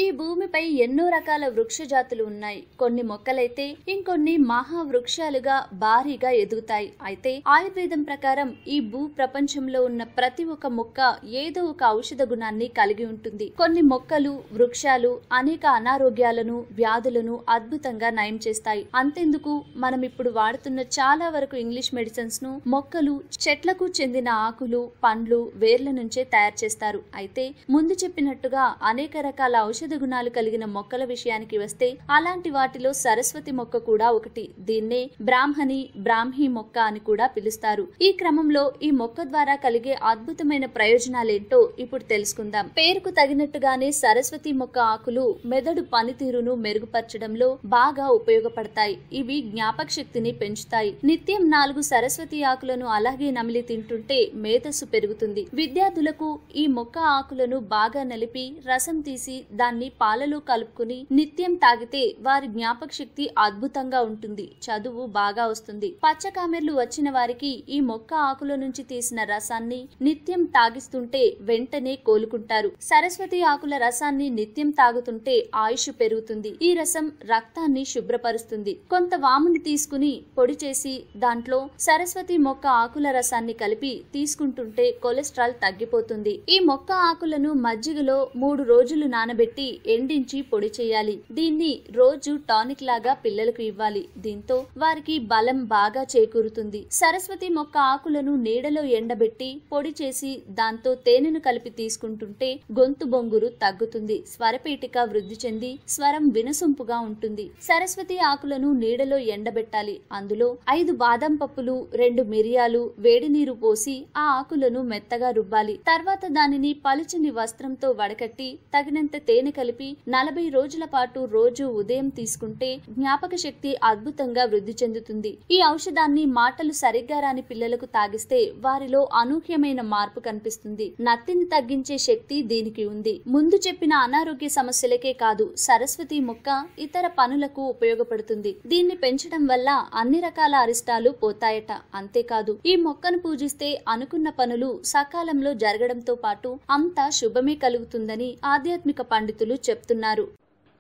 ఈ భూమిపై ఎన్నో రకాల వృక్ష జాతులు ఉన్నాయి. కొన్ని మొక్కలైతే ఇంకొన్ని మహావృక్షాలుగా భారీగా ఎదుగుతాయి. అయితే ఆయుర్వేదం ప్రకారం ఈ భూ ప్రపంచంలో ఉన్న ప్రతి ఒక్క మొక్క ఏదో ఒక ఔషధ గుణాన్ని కలిగి ఉంటుంది. కొన్ని మొక్కలు, వృక్షాలు అనేక అనారోగ్యాలను, వ్యాధులను అద్భుతంగా నయం చేస్తాయి. అంతెందుకు, మనం ఇప్పుడు వాడుతున్న చాలా వరకు ఇంగ్లీష్ మెడిసిన్స్ ను మొక్కలు, చెట్లకు చెందిన ఆకులు, పండ్లు, వేర్ల నుంచే తయారు చేస్తారు. అయితే ముందు చెప్పినట్టుగా అనేక రకాల ఔషధ గుణాలు కలిగిన మొక్కల విషయానికి వస్తే అలాంటి వాటిలో సరస్వతి మొక్క కూడా ఒకటి. దీన్నే బ్రాహ్మీ మొక్క అని కూడా పిలుస్తారు. ఈ క్రమంలో ఈ మొక్క ద్వారా కలిగే అద్భుతమైన ప్రయోజనాలేంటో ఇప్పుడు తెలుసుకుందాం. పేరుకు తగినట్టుగానే సరస్వతి మొక్క ఆకులు మెదడు పనితీరును మెరుగుపరచడంలో బాగా ఉపయోగపడతాయి. ఇవి జ్ఞాపక శక్తిని పెంచుతాయి. నిత్యం 4 సరస్వతి ఆకులను అలాగే నమిలి తింటుంటే మేధస్సు పెరుగుతుంది. విద్యార్థులకు ఈ మొక్క ఆకులను బాగా నలిపి రసం తీసి దాన్ని పాలలో కలుపుకుని నిత్యం తాగితే వారి జ్ఞాపక శక్తి అద్భుతంగా ఉంటుంది. చదువు బాగా వస్తుంది. పచ్చకామెర్లు వచ్చిన వారికి ఈ మొక్క ఆకుల నుంచి తీసిన రసాన్ని నిత్యం తాగిస్తుంటే వెంటనే కోలుకుంటారు. సరస్వతి ఆకుల రసాన్ని నిత్యం తాగుతుంటే ఆయుష్ పెరుగుతుంది. ఈ రసం రక్తాన్ని శుభ్రపరుస్తుంది. కొంత వాముని తీసుకుని పొడి చేసి దాంట్లో సరస్వతి మొక్క ఆకుల రసాన్ని కలిపి తీసుకుంటుంటే కొలెస్ట్రాల్ తగ్గిపోతుంది. ఈ మొక్క ఆకులను మజ్జిగలో 3 రోజులు నానబెట్టి ఎండించి పొడి చేయాలి. దీన్ని రోజు టానిక్ లాగా పిల్లలకు ఇవ్వాలి. దీంతో వారికి బలం బాగా చేకూరుతుంది. సరస్వతి మొక్క ఆకులను నీడలో ఎండబెట్టి పొడి చేసి దాంతో తేనెను కలిపి తీసుకుంటుంటే గొంతు బొంగురు తగ్గుతుంది. స్వరపేటిక వృద్ధి చెంది స్వరం వినసొంపుగా ఉంటుంది. సరస్వతి ఆకులను నీడలో ఎండబెట్టాలి. అందులో 5 బాదం పప్పులు, 2 మిరియాలు, వేడి నీరు పోసి ఆ ఆకులను మెత్తగా రుబ్బాలి. తర్వాత దానిని పలుచని వస్త్రంతో వడకట్టి తగినంత తేనె కలిపి 40 రోజుల పాటు రోజు ఉదయం తీసుకుంటే జ్ఞాపక శక్తి అద్భుతంగా వృద్ధి చెందుతుంది. ఈ ఔషధాన్ని మాటలు సరిగ్గా రాని పిల్లలకు తాగిస్తే వారిలో అనూహ్యమైన మార్పు కనిపిస్తుంది. నత్తిని తగ్గించే శక్తి దీనికి ఉంది. ముందు చెప్పిన అనారోగ్య సమస్యలకే కాదు, సరస్వతి మొక్క ఇతర పనులకు ఉపయోగపడుతుంది. దీన్ని పెంచడం వల్ల అన్ని రకాల అరిష్టాలు పోతాయట. అంతేకాదు, ఈ మొక్కను పూజిస్తే అనుకున్న పనులు సకాలంలో జరగడంతో పాటు అంతా శుభమే కలుగుతుందని ఆధ్యాత్మిక పండితులు చెప్తున్నారు.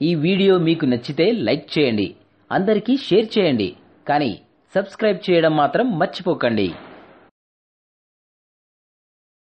ఈ వీడియో మీకు నచ్చితే లైక్ చేయండి, అందరికీ షేర్ చేయండి, కానీ సబ్స్క్రైబ్ చేయడం మాత్రం మర్చిపోకండి.